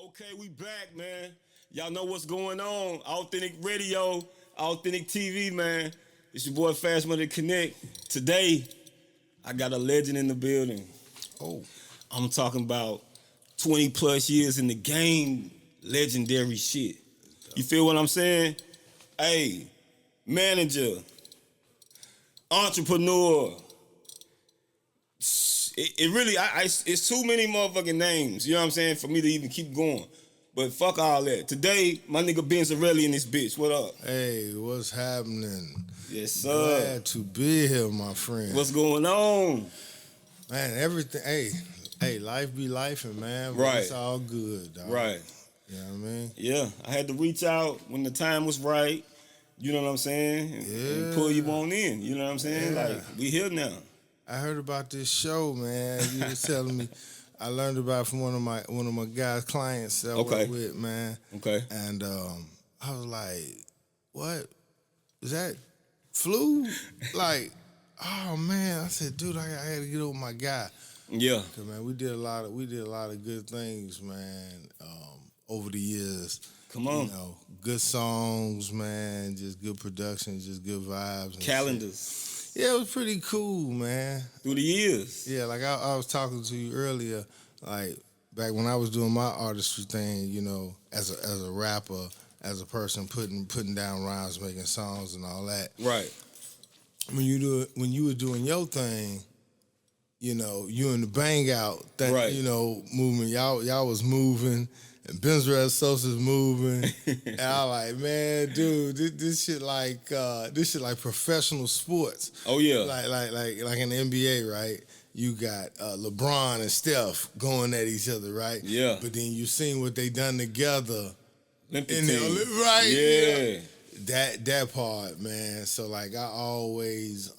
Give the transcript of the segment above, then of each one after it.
Okay, we back, man. Y'all know what's going on. Authentic Radio, Authentic TV, man. It's your boy Fast Money Connect. Today, I got a legend in the building. Oh, I'm talking about 20 plus years in the game, legendary shit. You feel what I'm saying? Hey, manager, entrepreneur. It really, it's too many motherfucking names, you know what I'm saying, for me to even keep going. But fuck all that. Today, my nigga Benzarelli in this bitch. What up? hey, what's happening? Yes, sir. Glad to be here, my friend. What's going on? Man, everything, hey, life be lifing, man. But Right. It's all good, dog. Right. You know what I mean? Yeah, I had to reach out when the time was right, you know what I'm saying, and pull you on in, you know what I'm saying? Yeah. Like, we here now. I heard about this show, man. You was telling me. I learned about it from one of my guys' clients that I Okay. work with, man. Okay. And I was like, "What? Is that flu?" Like, oh man. I said, "Dude, I had to get over my guy." Yeah. Cause man, we did a lot of good things, man. Over the years, Come on. you know, good songs, man. Just good production, just good vibes. And Calendars. shit. Yeah, it was pretty cool, man. Through the years. Yeah, like I was talking to you earlier, like back when I was doing my artistry thing, you know, as a rapper, as a person putting down rhymes, making songs and all that. Right. When you were doing your thing, you know, you and the Bang Out thing, Right. you know, movement, y'all was moving, and Benzarelli Sosa's moving, and I like, man, dude, this shit like professional sports. Oh, yeah. Like in the NBA, right? You got LeBron and Steph going at each other, right? Yeah. But then you seen what they done together Olympic in the team. right? Yeah. That part, man. So like I always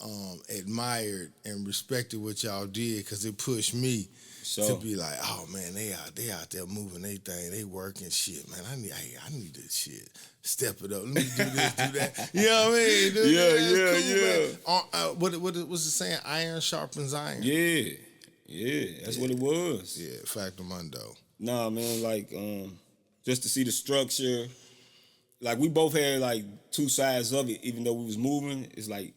admired and respected what y'all did because it pushed me to be like, oh man, they out there moving they thing, they working shit, man. I need this shit. Step it up. Let me do this, do that. You know what I mean? Dude, Yeah. Cool, what was it saying? Iron sharpens iron. Yeah. That's what it was. Yeah, factor mundo. Nah, man, like, just to see the structure. Like, we both had, like, two sides of it, even though we was moving. It's like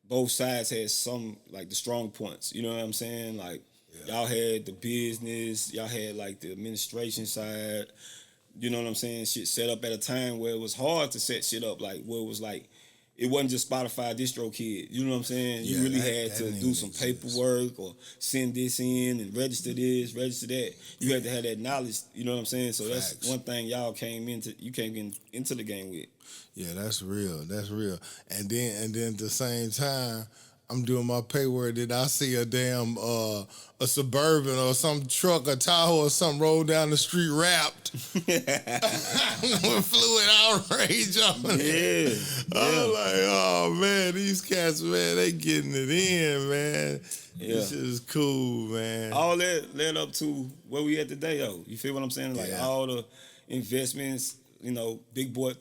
both sides had some, like, the strong points. You know what I'm saying? Like, y'all had the business. Y'all had, like, the administration side. You know what I'm saying? Shit set up at a time where it was hard to set shit up. Like, where it was, like, it wasn't just Spotify distro kid. You know what I'm saying? Yeah, you really that had to didn't do even some exist. paperwork or send this in and register this, register that. You had to have that knowledge. You know what I'm saying? So Facts. that's one thing y'all came into the game with. Yeah, that's real. That's real. And then at the same time, I'm doing my paperwork. Then I see a damn a Suburban or some truck, a Tahoe or something roll down the street wrapped with fluid outrage on it. I'm like, oh man, these cats, man, they getting it in, man. Yeah. This shit is cool, man. All that led up to where we at today, though. You feel what I'm saying? Like, all the investments, you know, big boy,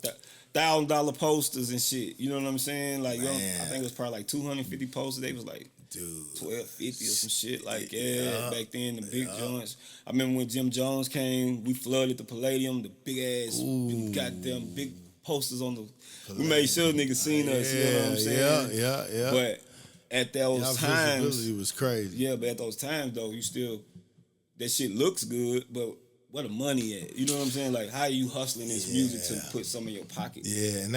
$1,000 posters and shit. You know what I'm saying? Like, yo, I think it was probably like 250 posters. They was like, Dude, 1250 or some shit like back then, the big joints. I remember when Jim Jones came, we flooded the Palladium, the big ass, goddamn big posters on the. We made sure niggas seen us. You know what I'm saying? Yeah. But at those times, visibility was crazy. yeah. But at those times though, you still that shit looks good, but where the money at? You know what I'm saying? Like, how are you hustling this music to put some in your pocket? Yeah,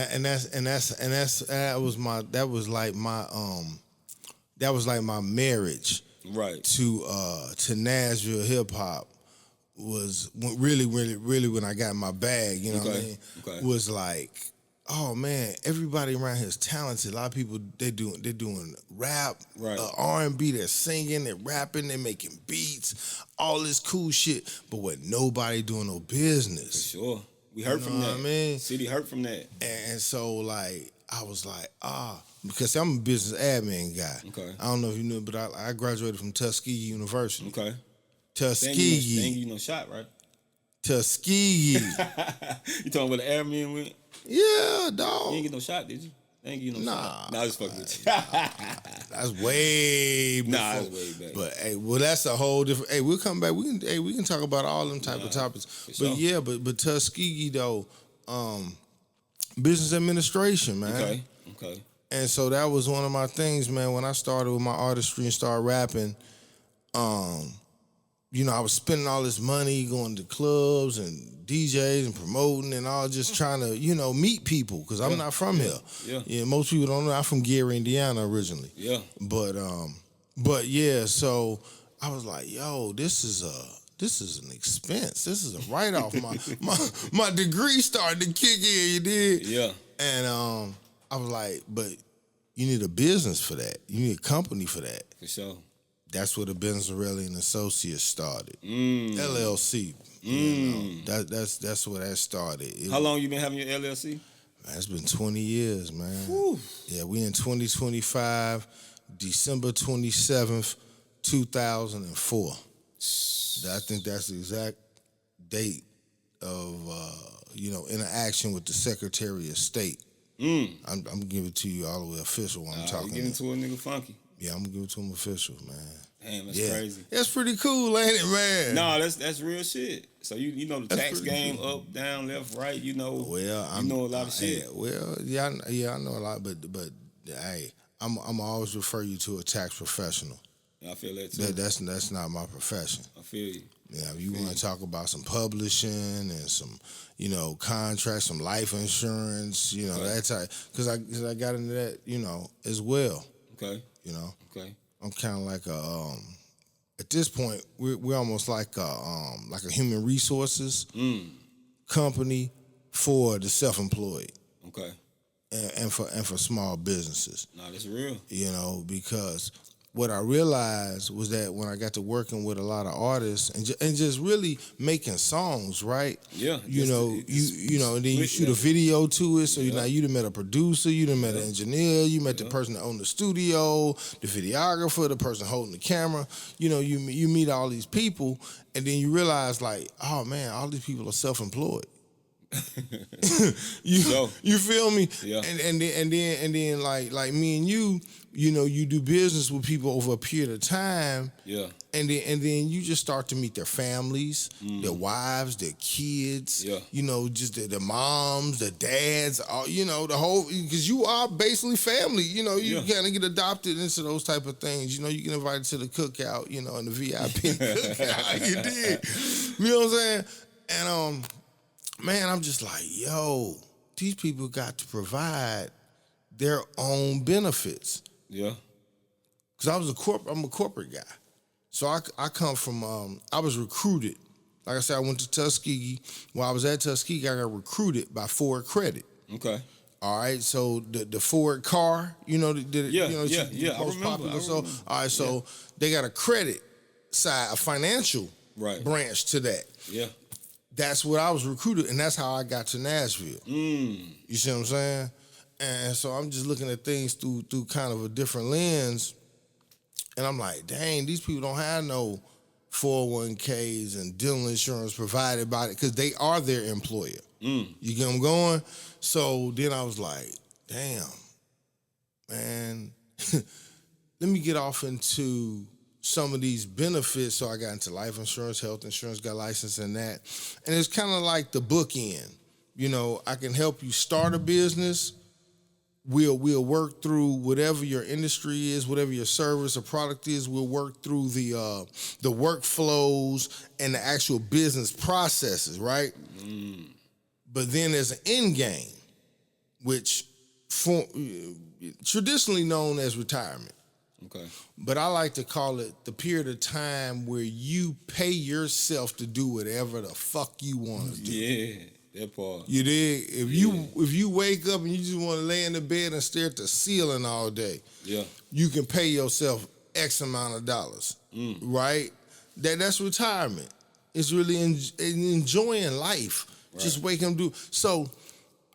that was like my marriage Right. to Nashville hip hop was really when I got in my bag, you know what I mean? Okay. Was like, oh man, everybody around here is talented. A lot of people they're doing rap, Right. R&B, they're singing, they're rapping, they're making beats, all this cool shit. But what nobody doing no business. For sure. We heard from know that. what I mean? City heard from that. And so, like, I was like, because I'm a business admin guy. Okay. I don't know if you knew, but I graduated from Tuskegee University. Okay. Tuskegee. They ain't give you no shot, right? Tuskegee. You talking about the airman went? Yeah, You dog. didn't get no shot, did you? ain't you no Nah. Nah, I just fucking with you. That's way before. Nah, that's way back. But hey, well, that's a whole different. Hey, we'll come back. We can talk about all them type of topics. But sure. yeah, but Tuskegee though, business administration, man. Okay. And so that was one of my things, man. When I started with my artistry and started rapping, you know, I was spending all this money going to clubs and DJs and promoting and all, just trying to, you know, meet people because I'm not from here. Yeah. Most people don't know I'm from Gary, Indiana originally. Yeah. But yeah, so I was like, yo, this is an expense. This is a write off. my degree started to kick in. You did. Yeah. And I was like, but you need a business for that. You need a company for that. For sure. That's where the Benzarelli and Associates started. LLC. You know, that's where that started. How long you been having your LLC? Man, it's been 20 years, man. Whew. Yeah, we in 2025, December 27th, 2004. I think that's the exact date of you know, interaction with the Secretary of State. I'm giving it to you all the way official when I'm talking. You getting to a nigga funky. Yeah, I'm gonna give it to him official, man. Damn, that's crazy. That's pretty cool, ain't it, man? No, that's real shit. So you know the tax game, cool. Up, down, left, right. You know, you know a lot of shit. I know a lot, but hey, I'm always refer you to a tax professional. I feel that too. That's not my profession. I feel you. Yeah, if you want to talk about some publishing and some, you know, contracts, some life insurance, you know, that type, because I got into that, you know, as well. Okay. You know. Okay. I'm kind of like at this point we're almost like a human resources company for the self-employed. Okay. And for small businesses. No, that's real. You know, because what I realized was that when I got to working with a lot of artists and just really making songs, right? Yeah. You know, and then you shoot a video to it. So you done met a producer, you done met an engineer, you met the person that owned the studio, the videographer, the person holding the camera. You know, you meet all these people, and then you realize like, oh man, all these people are self-employed. You feel me? Yeah. And then like me and you know, you do business with people over a period of time. Yeah. And then you just start to meet their families, their wives, their kids. Yeah. You know, just the moms, the dads, all, you know, the whole, because you are basically family. You know, you kind of get adopted into those type of things. You know, you get invited to the cookout, you know, and the VIP cookout. You dig? You know what I'm saying? And man, I'm just like, yo, these people got to provide their own benefits. Yeah. Because I'm a corporate guy. So I come from, I was recruited. Like I said, I went to Tuskegee. While I was at Tuskegee, I got recruited by Ford Credit. Okay. All right, so the Ford car, you know, most popular. So all right, so they got a credit side, a financial branch to that. Yeah. That's what I was recruited, and that's how I got to Nashville. You see what I'm saying? And so I'm just looking at things through kind of a different lens, and I'm like, dang, these people don't have no 401ks and dental insurance provided by it because they are their employer. You get what I'm going? So then I was like, damn, man, let me get off into some of these benefits. So I got into life insurance, health insurance, got licensed in that. And it's kind of like the bookend. You know, I can help you start a business. We'll work through whatever your industry is, whatever your service or product is. We'll work through the workflows and the actual business processes, right? But then there's an end game, which traditionally known as retirement. Okay. But I like to call it the period of time where you pay yourself to do whatever the fuck you want to do. Yeah. That part. You dig? If you wake up and you just want to lay in the bed and stare at the ceiling all day, you can pay yourself X amount of dollars, right? That's retirement. It's really enjoying life. Right. Just waking up. So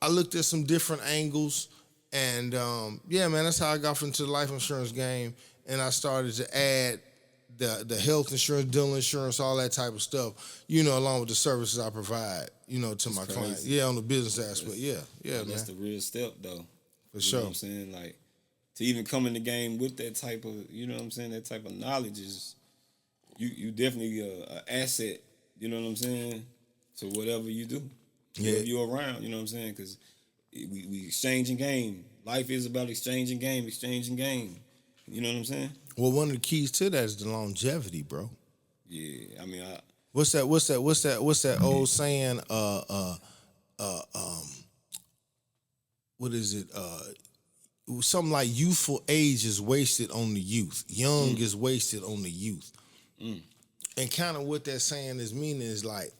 I looked at some different angles, and man, that's how I got into the life insurance game, and I started to add the health insurance, dental insurance, all that type of stuff, you know, along with the services I provide, you know, to my clients. Yeah, on the business aspect. Yeah, man. That's the real step, though. For You know sure. what I'm saying? Like, to even come in the game with that type of, you know what I'm saying, that type of knowledge is, you definitely a asset, you know what I'm saying, to whatever you do. Whatever you're around, you know what I'm saying? Because we exchanging game. Life is about exchanging game. You know what I'm saying? Well, one of the keys to that is the longevity, bro. Yeah, I mean, What's that old saying? What is it? Something like youthful age is wasted on the youth. Young is wasted on the youth. And kind of what that saying is meaning is like,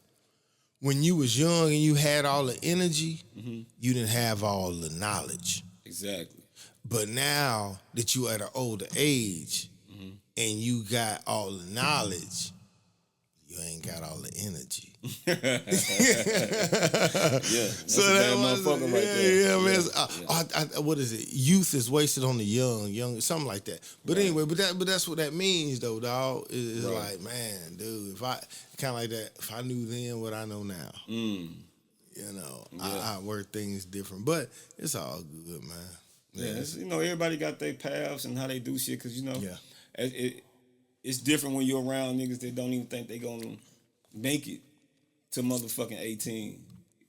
when you was young and you had all the energy, you didn't have all the knowledge. exactly. But now that you at an older age and you got all the knowledge, you ain't got all the energy. Yeah, that's a bad motherfucker right there. Man. What is it? Youth is wasted on the young, something like that. But anyway, but that's what that means, though, dog. It's like, man, dude, if I kind of like that, if I knew then what I know now, you know, I work things different. But it's all good, man. Yeah, you know, everybody got their paths and how they do shit, because, you know, it's different when you're around niggas that don't even think they gonna make it to motherfucking 18.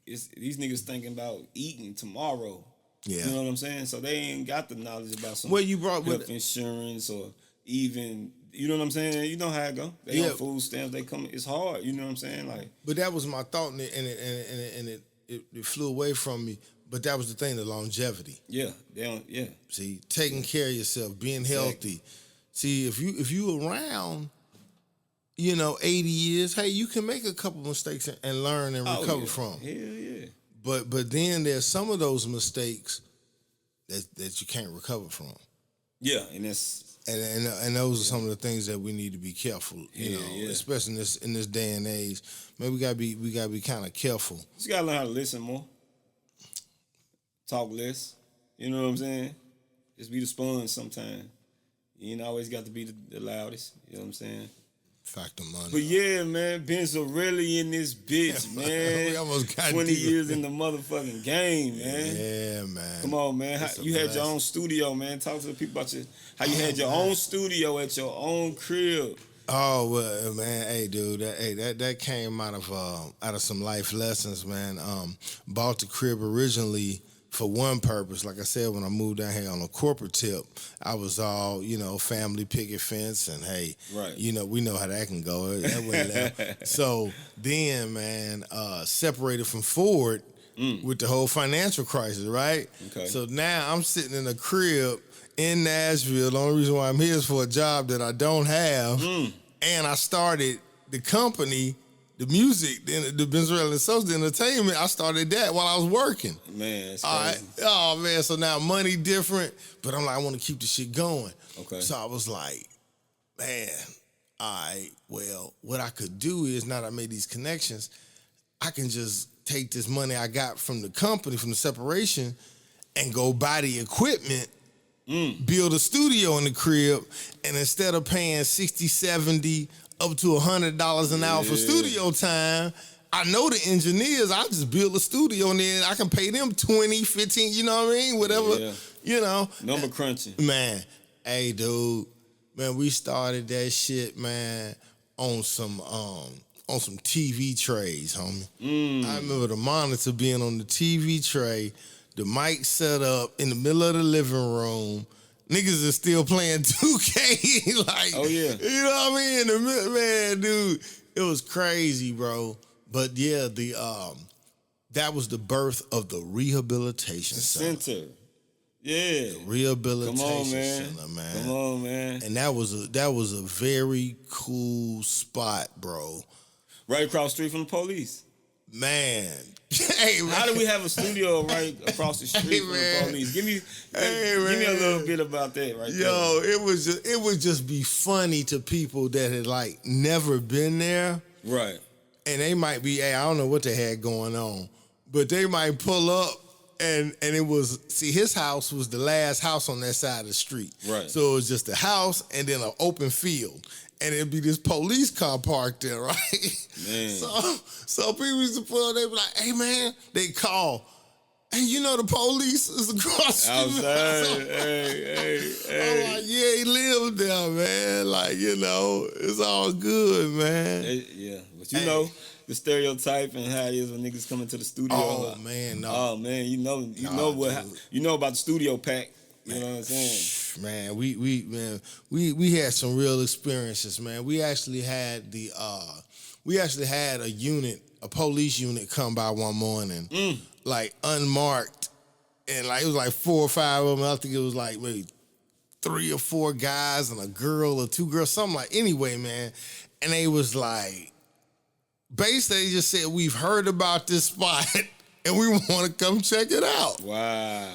These niggas thinking about eating tomorrow. Yeah. You know what I'm saying? So they ain't got the knowledge about some Well, you brought health insurance or even, you know what I'm saying? You know how it go. They on food stamps, they come, it's hard, you know what I'm saying? Like, but that was my thought, and it flew away from me. But that was the thing, the longevity. yeah, they don't, yeah. See, taking care of yourself, being healthy. See, if you around, you know, 80 years, hey, you can make a couple mistakes and learn and recover from. Hell yeah. But then there's some of those mistakes that you can't recover from. Yeah, and that's and those are some of the things that we need to be careful, you know, especially in this day and age. Man, we gotta be kind of careful. You gotta learn how to listen more. Talk less. You know what I'm saying? Just be the sponge sometimes. You ain't always got to be the loudest. You know what I'm saying? Fact of money. But yeah, man, Benzarelli in this bitch, man. We almost got 20 years in the motherfucking game, man. Yeah, man. Come on, man. You had your own studio, man. Talk to the people about how you had your own studio at your own crib. Oh well, man. Hey, dude. That came out of some life lessons, man. Bought the crib originally for one purpose. Like I said, when I moved down here on a corporate tip, I was all, you know, family picket fence, and hey, you know, we know how that can go. That went left. So then, man, separated from Ford with the whole financial crisis, right? Okay. So now I'm sitting in a crib in Nashville. The only reason why I'm here is for a job that I don't have, and I started the company. The music, the Benzarelli Associates Entertainment, I started that while I was working. Man, that's crazy. All right. Oh, man, so now money different, but I'm like, I want to keep the shit going. Okay. So I was like, man, all right, well, what I could do is, now that I made these connections, I can just take this money I got from the company, from the separation, and go buy the equipment, build a studio in the crib, and instead of paying 60, 70, up to $100 an hour for studio time, I know the engineers. I just build a studio and then I can pay them 20, 15, you know what I mean? Whatever, you know. Number crunching. Man, hey, dude. Man, we started that shit, man, on some TV trays, homie. I remember the monitor being on the TV tray, the mic set up in the middle of the living room. Niggas is still playing 2K. Like, oh, yeah. You know what I mean? Man, dude, it was crazy, bro. But yeah, that was the birth of the rehabilitation center. Yeah. The rehabilitation center, man. Come on, man. And that was a very cool spot, bro. Right across the street from the police. Man. Hey, man. How do we have a studio right across the street from the police? Give me a little bit about that right there. Yo, it would just be funny to people that had like never been there. Right. And they might be, hey, I don't know what they had going on, but they might pull up and it was, see, his house was the last house on that side of the street. Right. So it was just a house and then an open field. And it'd be this police car parked there, right? Man. So people used to pull up, they'd be like, hey, man, they call. hey, you know the police is across the street. Outside, hey. I'm like, yeah, he lived there, man. Like, you know, it's all good, man. Yeah, but you know the stereotype and how it is when niggas come into the studio. Oh man, no. Oh man, you know about the studio pack. You know what I'm saying? Man, we had some real experiences, man. We actually had a police unit come by one morning, like unmarked, and like it was like 4 or 5 of them. I think it was like maybe 3 or 4 guys and a girl or 2 girls, something like. Anyway, man, and they was like, basically, they just said, we've heard about this spot and we want to come check it out. Wow.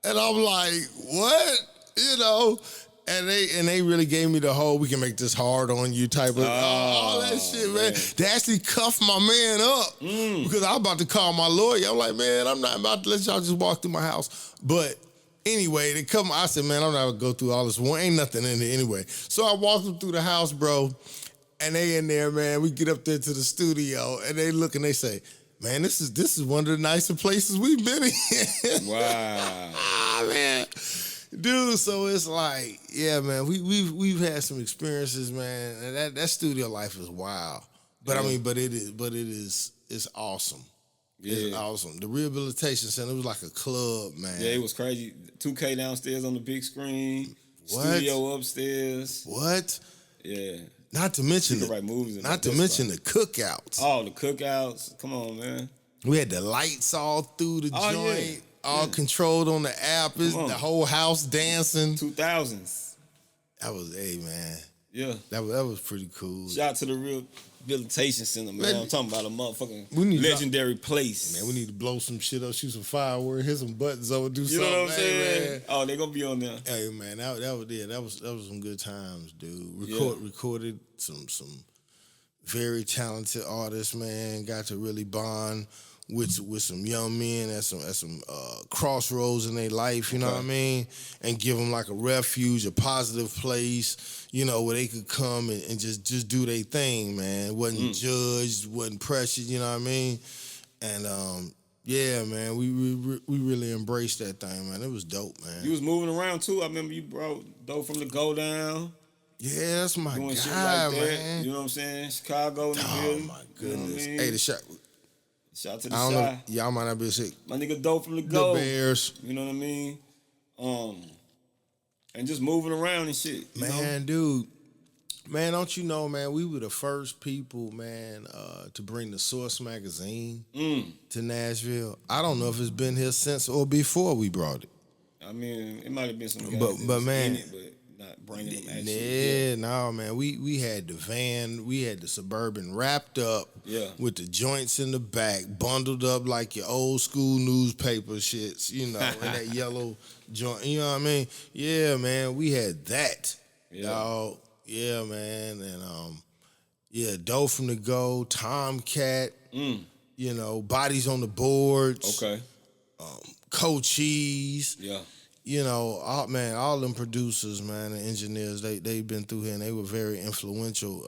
And I'm like, what? You know? And they really gave me the whole, we can make this hard on you type of, all that shit, man. They actually cuffed my man up because I was about to call my lawyer. I'm like, man, I'm not about to let y'all just walk through my house. But anyway, they come, I said, man, I'm not gonna go through all this. Well, ain't nothing in there anyway. So I walked them through the house, bro. And they in there, man. We get up there to the studio, and they look and they say, man, this is one of the nicer places we've been in. Wow. Man. Dude, so it's like, yeah, man, we've had some experiences, man, and that studio life is wild. But I mean, it's awesome. Yeah. It's awesome. The rehabilitation center, it was like a club, man. Yeah, it was crazy. 2K downstairs on the big screen. What? Studio upstairs. What? Yeah. Not to mention the cookouts. Oh, the cookouts. Come on, man. We had the lights all through the joint. Yeah. All controlled on the app. The whole house dancing. 2000s. That was, hey, man. Yeah. That was pretty cool. Shout out to the Rehabilitation Center, man. I'm talking about a motherfucking legendary place. Man, we need to blow some shit up, shoot some fireworks, hit some buttons over, do something. You know what I'm saying? Man. Oh, they gonna be on there. Hey, man, that was some good times, dude. Recorded some very talented artists, man. Got to really bond with some young men at some crossroads in their life, you know what I mean? And give them like a refuge, a positive place, you know, where they could come and just do their thing, man. Wasn't judged, wasn't pressured, you know what I mean? And yeah, man, we really embraced that thing, man. It was dope, man. You was moving around too. I remember you brought dope from the Go Down. Yeah, that's my doing guy, shit like that. man. You know what I'm saying? Chicago in the building. Oh my goodness. You know Hey, the shot. Shout out to the I don't side. know. Y'all might not be sick. My nigga dope from the Go. The Bears. You know what I mean? And just moving around and shit. Man, dude. Man, don't you know, man, we were the first people, man, to bring the Source magazine to Nashville. I don't know if it's been here since or before we brought it. I mean, it might have been some guys but man, in it, but not bringing them actually. No, man, we had the van, we had the Suburban wrapped up with the joints in the back, bundled up like your old school newspaper shits, you know, in that yellow joint, you know what I mean? Yeah, man, we had that, dog. Yeah, man, and Doe from the Go, Tomcat, you know, Bodies on the Boards, Cochise, you know, all them producers, man, and engineers, they've been through here and they were very influential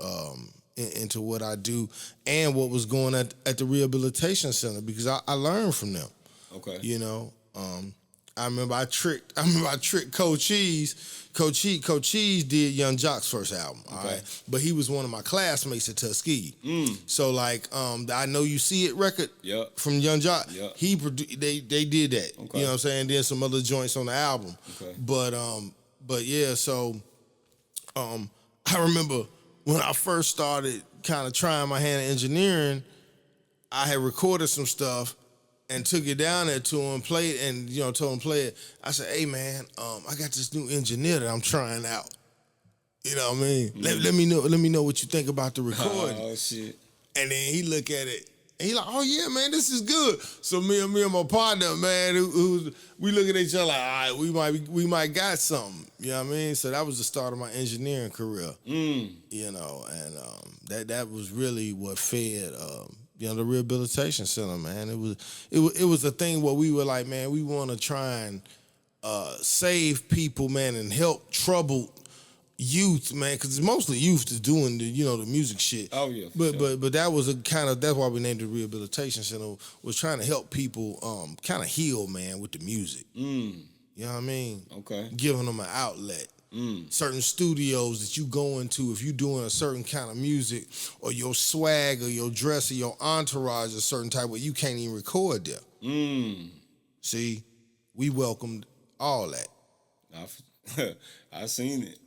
into what I do and what was going at the Rehabilitation Center because I learned from them. Okay, you know, I remember I tricked Cochise. Cochise did Young Jock's first album, all right? But he was one of my classmates at Tuskegee. So like, I Know You See It record from Young Jock, they did that. You know what I'm saying? Then some other joints on the album. But yeah, so I remember when I first started kind of trying my hand at engineering, I had recorded some stuff and took it down there to him, played, and told him play it. I said, "Hey man, I got this new engineer that I'm trying out. You know what I mean? Let me know what you think about the recording." Oh shit! And then he look at it and he like, "Oh yeah, man, this is good." So me and my partner, man, we look at each other like, "All right, we might got something." You know what I mean? So that was the start of my engineering career. You know, and that was really what fed. The Rehabilitation Center, man. It was a thing where we were like, man, we want to try and save people, man, and help troubled youth, man, because it's mostly youth that's doing the the music shit. Oh yeah. But that was that's why we named it Rehabilitation Center, was trying to help people kind of heal, man, with the music. You know what I mean? Okay. Giving them an outlet. Certain studios that you go into, if you're doing a certain kind of music, or your swag or your dress or your entourage a certain type where you can't even record there. See, we welcomed all that. I seen it.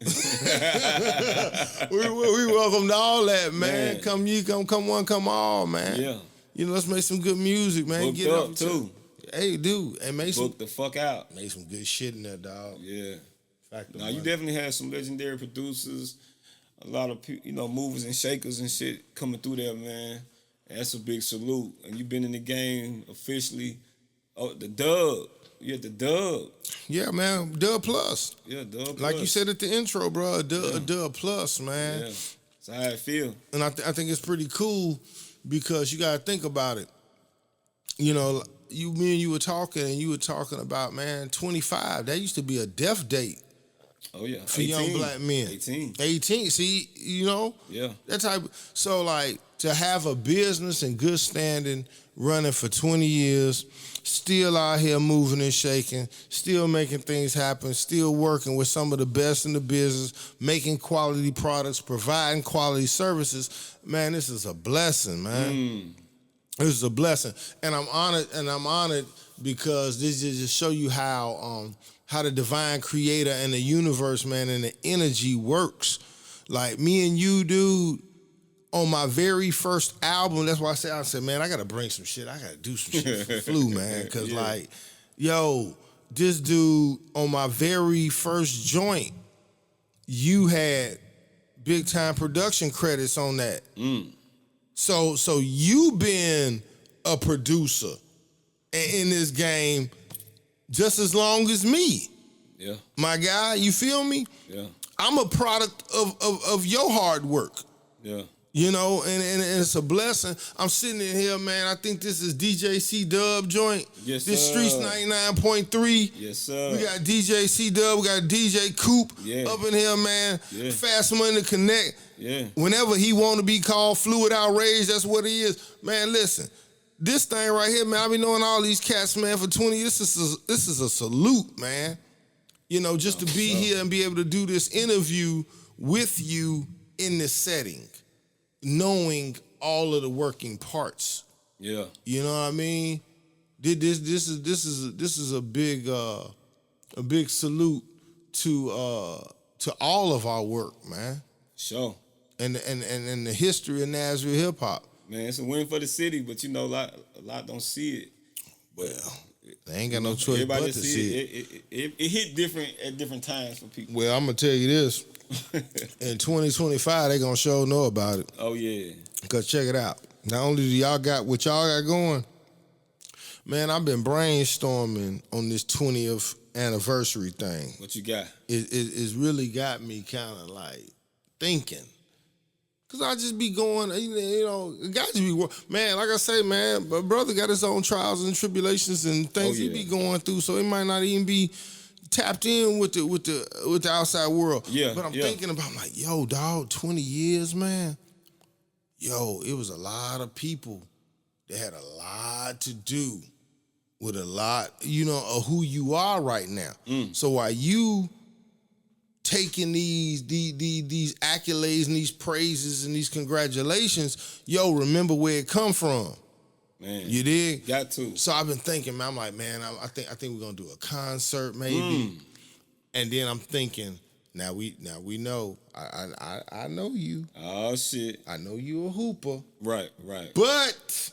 we welcomed all that, man. Come one, come all, man. Yeah. Let's make some good music, man. Booked Get up too. Hey, dude, and Book the fuck out. Make some good shit in there, dog. Yeah. Now you definitely had some legendary producers, a lot of movers and shakers and shit coming through there, man. And that's a big salute. And you've been in the game officially. Oh, the Dub. You had the Dub. Yeah, man. Dub Plus. Yeah, Dub Plus. Like you said at the intro, bro. Dub Plus, man. Yeah. That's how I feel. And I think it's pretty cool because you got to think about it. Me and you were talking, and you were talking about, man, 25. That used to be a death date. Oh yeah, for 18, young black men. 18. See, Yeah. That type. So like to have a business in good standing, running for 20 years, still out here moving and shaking, still making things happen, still working with some of the best in the business, making quality products, providing quality services. Man, this is a blessing, man. This is a blessing, and I'm honored because this is just show you how the divine creator and the universe, man, and the energy works. Like me and you, dude, on my very first album, that's why I said, man, I got to bring some shit. I got to do some shit for Flu, man. Because, this dude, on my very first joint, you had big-time production credits on that. So you been a producer in this game just as long as me. Yeah. My guy, you feel me? Yeah. I'm a product of your hard work. Yeah. And it's a blessing. I'm sitting in here, man. I think this is DJ C-Dub joint. Yes, this sir. Streets 99.3. Yes, sir. We got DJ C-Dub. We got DJ Coop up in here, man. Yeah. Fast Money to Connect. Yeah. Whenever he want to be called Fluid Outrage, that's what he is. Man, listen. This thing right here, man, I been knowing all these cats, man, for 20 years. This is a salute, man. Just to be here and be able to do this interview with you in this setting, knowing all of the working parts. Yeah. You know what I mean? This is a big salute to all of our work, man. Sure. And the history of Nashville hip hop. Man, it's a win for the city, but a lot don't see it. Well, they ain't got no choice but to see it. It hit different at different times for people. Well, I'm gonna tell you this. In 2025, they gonna sure know about it. Oh yeah. Cause check it out. Not only do y'all got what y'all got going, man, I've been brainstorming on this 20th anniversary thing. What you got? It's really got me kind of like thinking. Cause I just be going, it got to be, man, like I say, man, my brother got his own trials and tribulations and things he be going through, so it might not even be tapped in with the outside world. Yeah. But I'm thinking about, like, yo, dog, 20 years, man. Yo, it was a lot of people that had a lot to do with a lot, of who you are right now. So while you taking these accolades and these praises and these congratulations, yo, remember where it come from. Man, you dig? Got to. So I've been thinking, man, I'm like, man, I think we're gonna do a concert maybe. And then I'm thinking, now we know. I know you. Oh shit. I know you a hooper. Right. But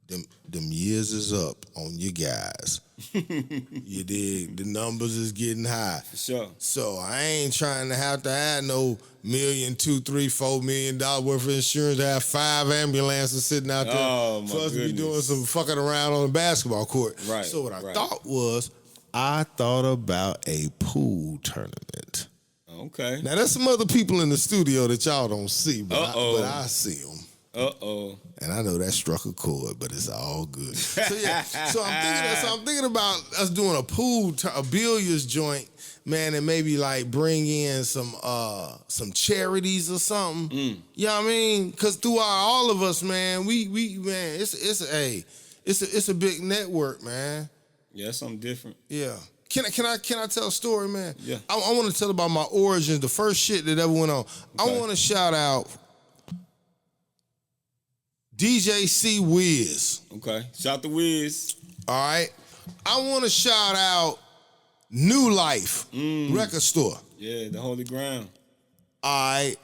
them years is up on you guys. You dig? The numbers is getting high. For sure. So I ain't trying to have no $1 million, $2, $3, $4 million worth of insurance to have 5 ambulances sitting out there for us to be doing some fucking around on the basketball court. Right. So what I thought about a pool tournament. Okay. Now there's some other people in the studio that y'all don't see, but I see them. And I know that struck a chord, but it's all good. So yeah, so I'm thinking about us doing a billiards joint, man, and maybe like bring in some charities or something. You know what I mean? Because throughout all of us, man, we man, it's a big network, man. Yeah, something different. Yeah. Can I tell a story, man? Yeah. I want to tell about my origins, the first shit that ever went on. Okay. I want to shout out DJ C Wiz. Okay. Shout to Wiz. All right. I want to shout out New Life Record Store. Yeah, the holy ground. All right.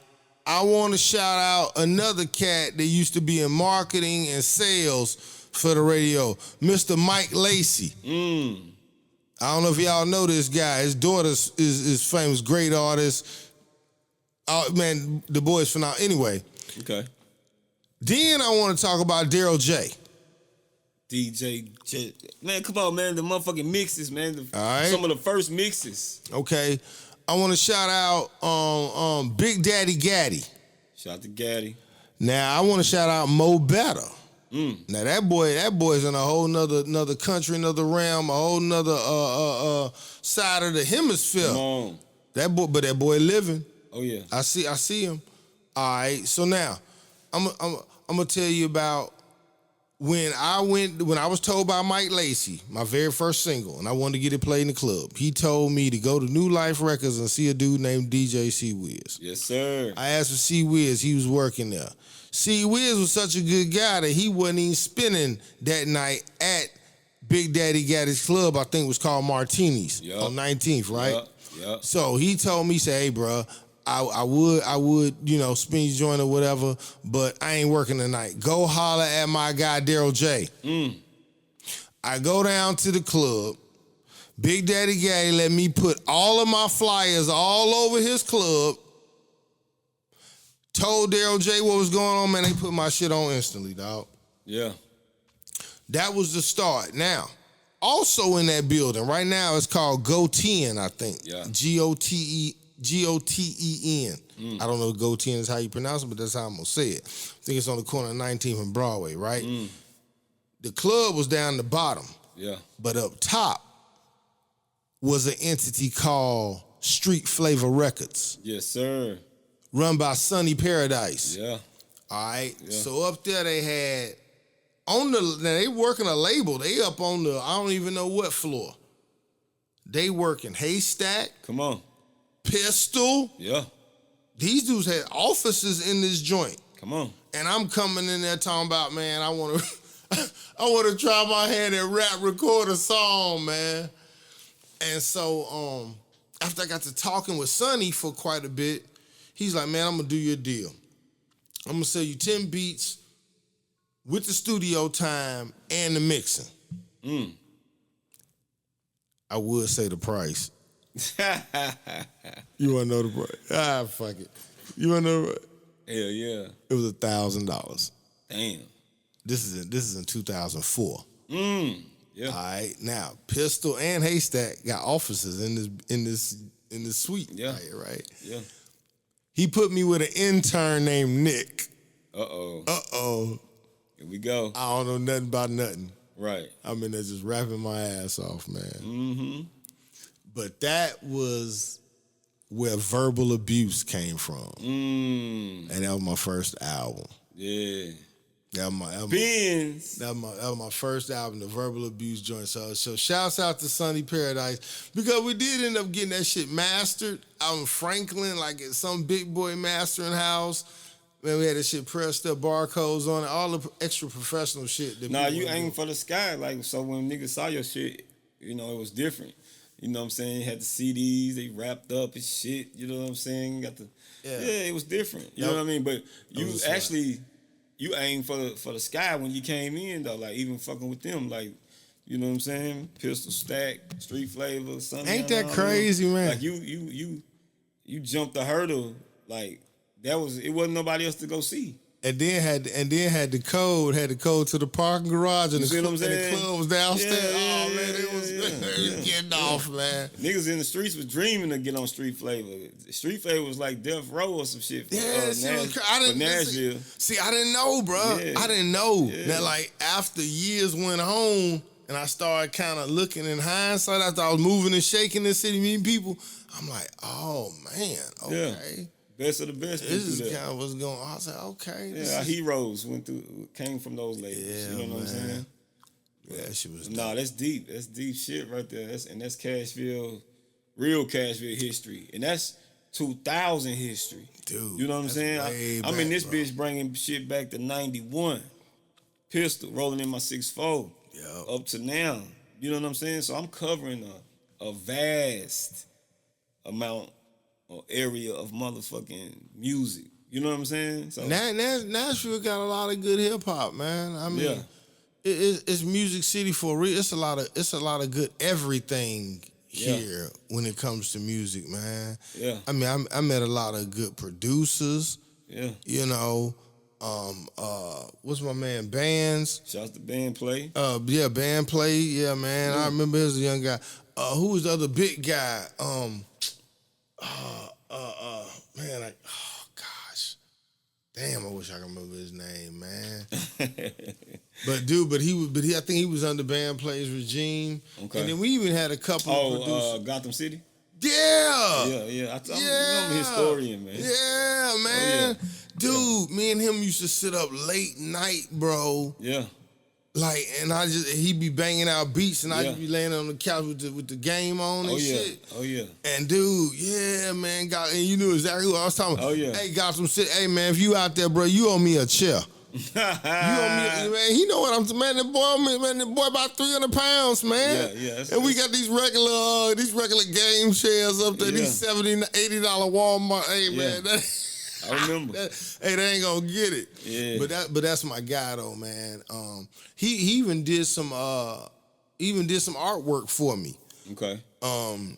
I want to shout out another cat that used to be in marketing and sales for the radio, Mr. Mike Lacey. I don't know if y'all know this guy. His daughter is famous, great artist. Oh, man, the boy is phenomenal. Anyway. Okay. Then I want to talk about Daryl J. DJ J. Man, come on, man. The motherfucking mixes, man. All right. Some of the first mixes. Okay. I want to shout out Big Daddy Gaddy. Shout out to Gaddy. Now, I want to shout out Mo Better. Now that boy's in a whole nother country, another realm, a whole nother side of the hemisphere. Come on. That boy living. Oh yeah. I see him. All right. So now, I'm gonna tell you about when I was told by Mike Lacey, my very first single, and I wanted to get it played in the club. He told me to go to New Life Records and see a dude named DJ C Wiz. Yes, sir. I asked for C Wiz. He was working there. C Wiz was such a good guy that he wasn't even spinning that night at Big Daddy Gaddy's club. I think it was called Martini's on 19th, right? Yep. So he told me, say, hey, bro, I would, spin your joint or whatever, but I ain't working tonight. Go holler at my guy, Daryl J. I go down to the club. Big Daddy Gaddy let me put all of my flyers all over his club. Told Daryl J what was going on, man. They put my shit on instantly, dog. Yeah. That was the start. Now, also in that building, right now it's called Goten, I think. Yeah. Goten. I don't know if Goten is how you pronounce it, but that's how I'm going to say it. I think it's on the corner of 19th and Broadway, right? The club was down the bottom. Yeah. But up top was an entity called Street Flavor Records. Yes, sir. Run by Sonny Paradise. Yeah. All right. Yeah. So up there they had now they working a label. They up on the I don't even know what floor. They working Haystack. Come on. Pistol. Yeah. These dudes had offices in this joint. Come on. And I'm coming in there talking about, man, I want to try my hand at record a song, man. And so after I got to talking with Sonny for quite a bit, he's like, man, I'm going to do you a deal. I'm going to sell you 10 beats with the studio time and the mixing. I would say the price. You want to know the price? Fuck it. You want to know the price? Hell yeah. It was $1,000. Damn. This is in 2004. Yeah. All right. Now, Pistol and Haystack got offices in this suite. Yeah. Right. Yeah. He put me with an intern named Nick. Uh-oh. Here we go. I don't know nothing about nothing. Right. I'm in there just rapping my ass off, man. But that was where Verbal Abuse came from. And that was my first album. Yeah. That was my first album, the Verbal Abuse joint. So shouts out to Sonny Paradise, because we did end up getting that shit mastered out in Franklin, like at some big boy mastering house. Man, we had that shit pressed up, barcodes on it, all the extra professional shit. Nah, you aim for the sky. Like, so when niggas saw your shit, it was different. You know what I'm saying? You had the CDs, they wrapped up and shit. You know what I'm saying? You got it was different. You know what I mean? But you actually, you aim for the sky when you came in, though. Like, even fucking with them, like, you know what I'm saying? Pistol Stack, Street Flavor, something. Ain't that crazy, man? Like, you jumped the hurdle. Like, it wasn't nobody else to go see. And then had the code to the parking garage, and, You see what I'm the saying? club was downstairs. Yeah, oh man, it was getting off, man. Niggas in the streets was dreaming to get on Street Flavor. Street Flavor was like Death Row or some shit. For, Nashville. See, I didn't know, bro. Yeah. I didn't know Yeah. that. Like after years went home, and I started kind of looking in hindsight after I was moving and shaking the city, meeting people. I'm like, oh man, okay. Yeah. Best of the best. This is kind of what's going on. I was like, okay. Yeah, our heroes came from those labels. Yeah, you know what I'm saying? Yeah, that shit was Nah, that's deep. That's deep shit right there. That's Cashville, real Cashville history. And that's 2000 history. Dude. You know what I'm saying? I'm in this bitch bringing shit back to 91. Pistol, rolling in my 6'4". Yep. Up to now. You know what I'm saying? So I'm covering a vast amount or area of motherfucking music. You know what I'm saying? So Nashville got a lot of good hip hop, man. I mean, Yeah. it's Music City for real. It's a lot of good everything here when it comes to music, man. Yeah. I mean, I met a lot of good producers. Yeah. You know, what's my man? Bands. Shouts to Band Play. Yeah, Band Play. Yeah, man. I remember he was a young guy. Who was the other big guy? Man, oh gosh, damn! I wish I could remember his name, man. but I think he was under Band Play's regime. Okay. And then we even had a couple of producers. Gotham City. Yeah. Yeah. I'm a historian, man. Yeah, man. Dude, me and him used to sit up late night, bro. Yeah. Like, and he'd be banging out beats, and I'd just be laying on the couch with the game on and shit. Oh, yeah. And dude, yeah, man, and you knew exactly who I was talking about. Oh, yeah. Hey, got some shit. Hey, man, if you out there, bro, you owe me a chair. You owe me, man. He know what I'm saying. Man, the boy about 300 pounds, man. Yeah. And we got these regular game chairs up there, these $70, $80 Walmart. Hey, man, I remember. They ain't gonna get it. Yeah. But that's my guy though, man. He even did some artwork for me. Okay. On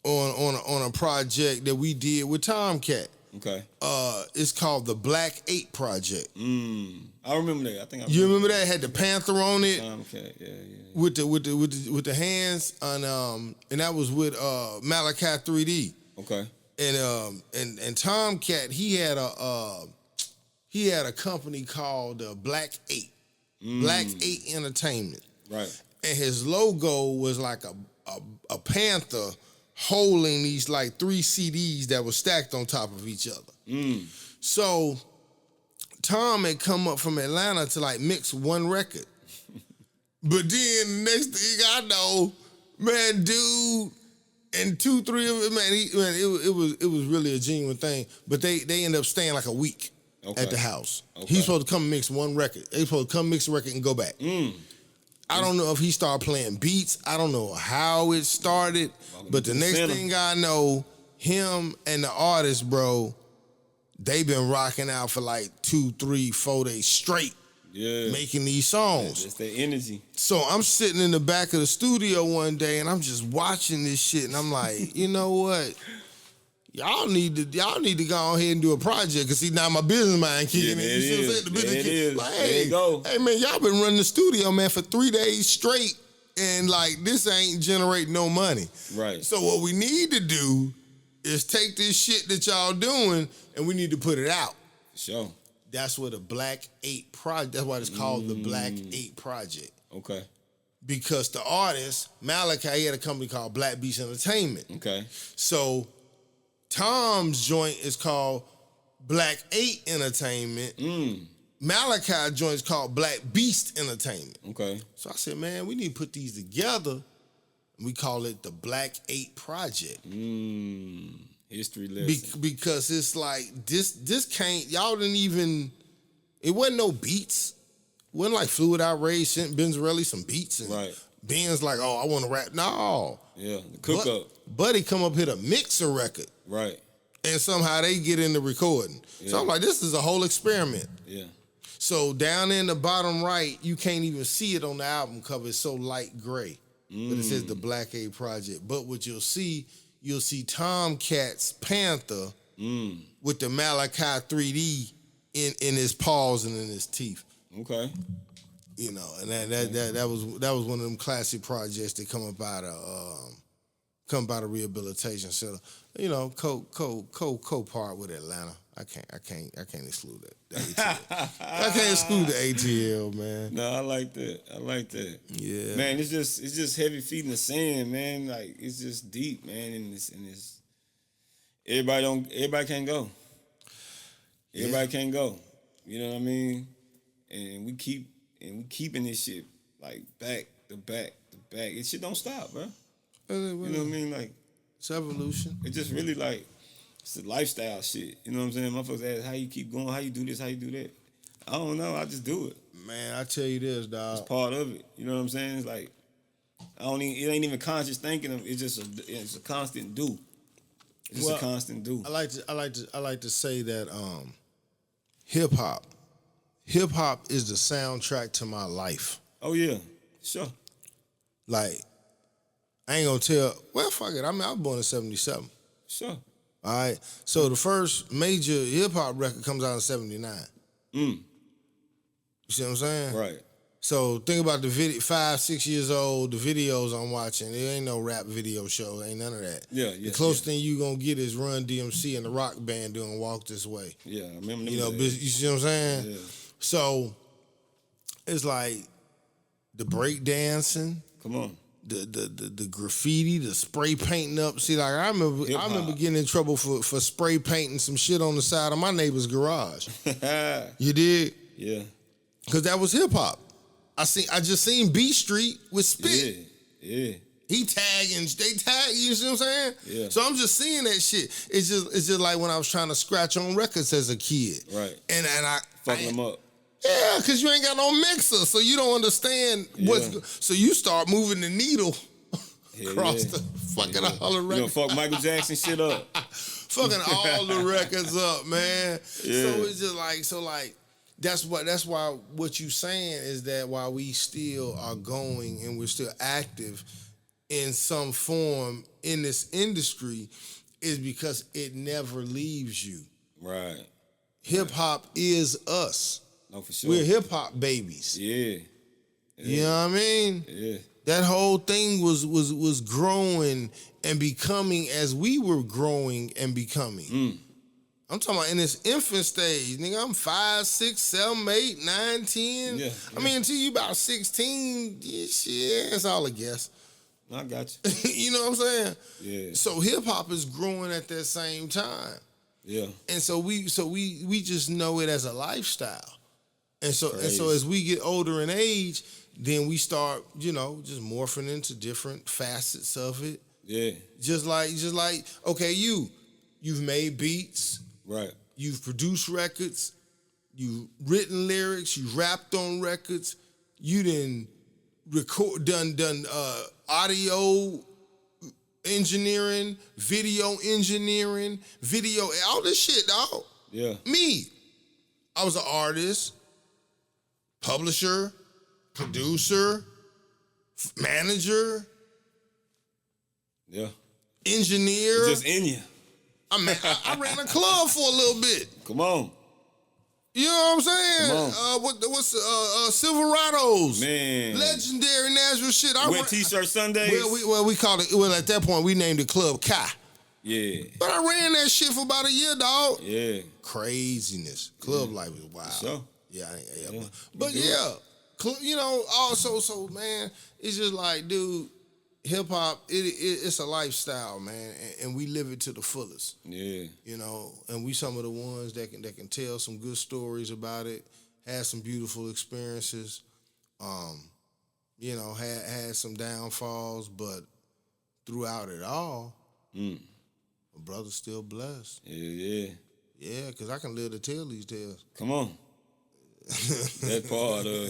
a project that we did with Tomcat. Okay. It's called the Black 8 Project. I remember that. You remember that? It had the Panther on it. Tomcat, yeah. With the hands and that was with Malachi 3D. Okay. And Tomcat, he had a company called Black 8. Black 8 Entertainment. Right. And his logo was like a panther holding these like 3 CDs that were stacked on top of each other. So Tom had come up from Atlanta to like mix one record. But then next thing I know, man, dude, and 2, 3 of it, man, it was really a genuine thing. But they ended up staying like a week at the house. Okay. He's supposed to come mix one record. They supposed to come mix a record and go back. I don't know if he started playing beats. I don't know how it started. But the next thing I know, him and the artist, bro, they been rocking out for like 2, 3, 4 days straight. Yeah. Making these songs. It's their energy. So I'm sitting in the back of the studio one day and I'm just watching this shit and I'm like, you know what? Y'all need to go ahead and do a project because see now my business mind kicking in. You see what I'm saying? The business kicking. Like, hey man, y'all been running the studio, man, for 3 days straight and like this ain't generating no money. Right. So what we need to do is take this shit that y'all doing and we need to put it out. Sure. That's what the Black 8 Project, that's why it's called the Black 8 Project. Okay. Because the artist, Malachi, he had a company called Black Beast Entertainment. Okay. So Tom's joint is called Black 8 Entertainment. Malachi joint is called Black Beast Entertainment. Okay. So I said, man, we need to put these together. And we call it the Black 8 Project. History lesson. Because it's like, this can't, y'all didn't even, it wasn't no beats. It wasn't like Fluid Outrage sent Benzarelli some beats. And right. Ben's like, oh, I want to rap. No. Yeah, the cook up. Buddy come up hit a mixer record. Right. And somehow they get into recording. Yeah. So I'm like, this is a whole experiment. Yeah. So down in the bottom right, you can't even see it on the album cover. It's so light gray. But it says the Black 8 Project. But what you'll see Tomcat's Panther with the Malachi 3D in his paws and in his teeth. Okay. You know, and that was one of them classic projects that come up out of rehabilitation. So, you know, co-part with Atlanta. I can't exclude that. The ATL. I can't exclude the ATL, man. No, I like that. Yeah. Man, it's just heavy feet in the sand, man. Like it's just deep, man. And this everybody can't go. Everybody can't go. You know what I mean? And we keeping this shit like back to back to back. It shit don't stop, bro. You know what I mean? Like it's evolution. It's just really like it's a lifestyle shit. You know what I'm saying? Motherfuckers ask how you keep going, how you do this, how you do that. I don't know. I just do it. Man, I tell you this, dog. It's part of it. You know what I'm saying? It's like it ain't even conscious thinking. It's just it's a constant do. It's just a constant do. I like to say that hip hop is the soundtrack to my life. Oh yeah, sure. Like I ain't gonna tell. Well, fuck it. I was born in '77. Sure. All right. So the first major hip hop record comes out in '79. You see what I'm saying? Right. So think about the video. 5-6 years old. The videos I'm watching. There ain't no rap video show. Ain't none of that. Yeah. The closest thing you gonna get is Run DMC and the Rock Band doing "Walk This Way." Yeah, I remember. You know, you see what I'm saying? Yeah. So it's like the break dancing. Come on. The graffiti, the spray painting up. See, like I remember getting in trouble for spray painting some shit on the side of my neighbor's garage. You did? Yeah. Cause that was hip hop. I just seen B Street with Spit. Yeah. He tagging, they tag, you see what I'm saying? Yeah. So I'm just seeing that shit. It's just like when I was trying to scratch on records as a kid. Right. And I fucking them up. Yeah, because you ain't got no mixer, so you don't understand so you start moving the needle across the fucking all the records. You know, fuck Michael Jackson shit up. Fucking all the records up, man. Yeah. So it's just like, that's why what you saying is that while we still are going and we're still active in some form in this industry is because it never leaves you. Right. Hip hop is us. No, for sure. We're hip hop babies. Yeah. You know what I mean? Yeah. That whole thing was growing and becoming as we were growing and becoming. I'm talking about in this infant stage. Nigga, I'm 5, 6, 7, 8, 9, 10. Yeah. I mean, until you about 16, shit, it's all a guess. I got you. You know what I'm saying? Yeah. So hip hop is growing at that same time. Yeah. And so we just know it as a lifestyle. And so as we get older in age, then we start, just morphing into different facets of it. Yeah. Just like, okay, you've made beats. Right. You've produced records. You've written lyrics. You've rapped on records. You done done audio engineering, video all this shit, dog. Yeah. Me, I was an artist, publisher, producer, manager. Yeah. Engineer. It's just in you. I ran a club for a little bit. Come on. You know what I'm saying? Come on. What's Silverados? Man. Legendary Nashville shit. I went T-shirt Sundays. We called it. Well, at that point we named the club Kai. Yeah. But I ran that shit for about a year, dog. Yeah. Craziness. Club life is wild. So. Yeah. But yeah, also, so man, it's just like, dude, hip hop, it's a lifestyle, man, and we live it to the fullest. Yeah. And we some of the ones that can tell some good stories about it, had some beautiful experiences, had some downfalls, but throughout it all, my brother's still blessed. Yeah. Yeah, because I can live to tell these tales. Come on. That part of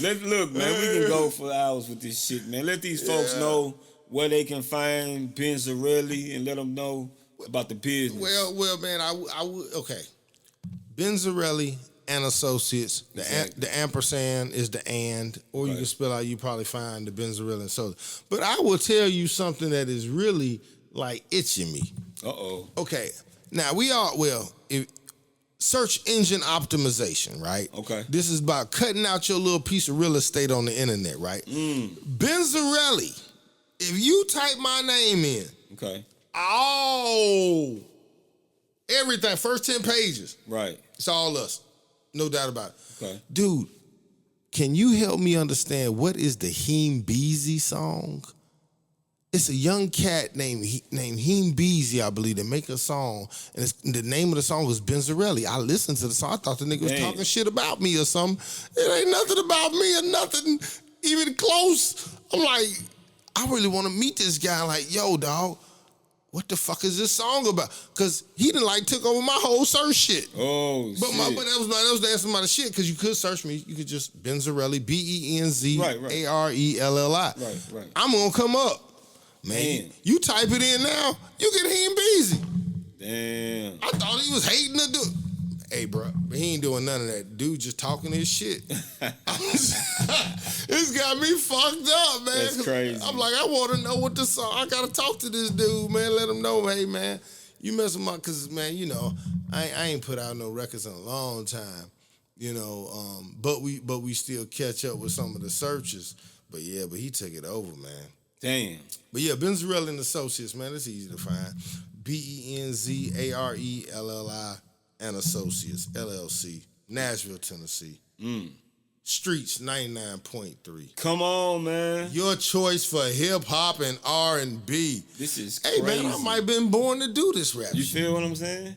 it. Look, man, we can go for hours with this shit, man. Let these folks know where they can find Benzarelli and let them know about the business. Well, man, I would, okay. Benzarelli and Associates. The ampersand is the and, or you can spell out, you probably find the Benzarelli and Associates. But I will tell you something that is really like itching me. Uh-oh. Okay. Now, search engine optimization, right? Okay. This is about cutting out your little piece of real estate on the internet, right? Benzarelli, if you type my name in, Okay. everything, first 10 pages, Right. it's all us. No doubt about it. Okay. Dude, can you help me understand what is the Heem Beezy song? It's a young cat named Heem Beezy, I believe, that make a song, and the name of the song is Benzarelli. I listened to the song. I thought the nigga was talking shit about me or something. It ain't nothing about me or nothing even close. I'm like, I really want to meet this guy. Like, yo, dog, what the fuck is this song about? Because he done like took over my whole search shit. Oh, but shit. But that was the answer to my shit, because you could search me. You could just Benzarelli, Benzarelli. Right. I'm going to come up. Man, you type it in now, you get Heem Beezy. Damn. I thought he was hating the dude. Hey, bro, but he ain't doing none of that. Dude just talking his shit. It's got me fucked up, man. That's crazy. I'm like, I want to know what the song. I got to talk to this dude, man. Let him know, hey, man, you mess with my, because, man, you know, I ain't put out no records in a long time, you know, but we still catch up with some of the searches. But he took it over, man. Damn. But yeah, Benzarelli and Associates, man, it's easy to find. Benzarelli and Associates, LLC, Nashville, Tennessee. Streets 99.3. Come on, man. Your choice for hip hop and R&B. This is crazy. Hey, man, I might have been born to do this rap You shit. feel what I'm saying?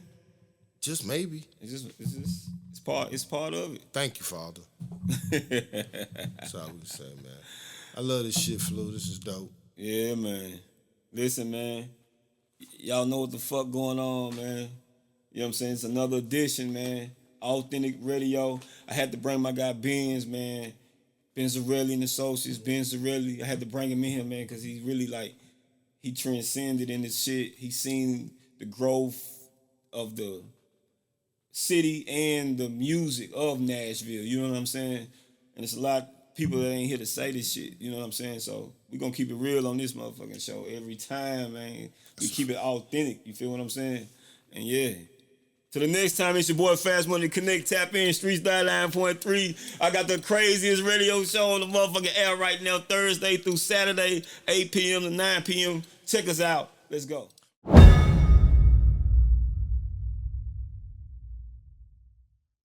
Just maybe. It's part of it. Thank you, Father. That's all we can say, man. I love this shit, Flu. This is dope. Yeah, man. Listen, man. Y'all know what the fuck going on, man. You know what I'm saying? It's another edition, man. Authentic Radio. I had to bring my guy Benz, man. Benzarelli and Associates. Benzarelli. I had to bring him in here, man, because he really, like, he transcended in this shit. He seen the growth of the city and the music of Nashville. You know what I'm saying? And it's a lot of people that ain't here to say this shit. You know what I'm saying? So we gonna keep it real on this motherfucking show every time, man. We keep it authentic. You feel what I'm saying? And yeah. Till the next time, it's your boy Fast Money Connect. Tap in, Streets 99.3. I got the craziest radio show on the motherfucking air right now, Thursday through Saturday, 8 p.m. to 9 p.m. Check us out. Let's go.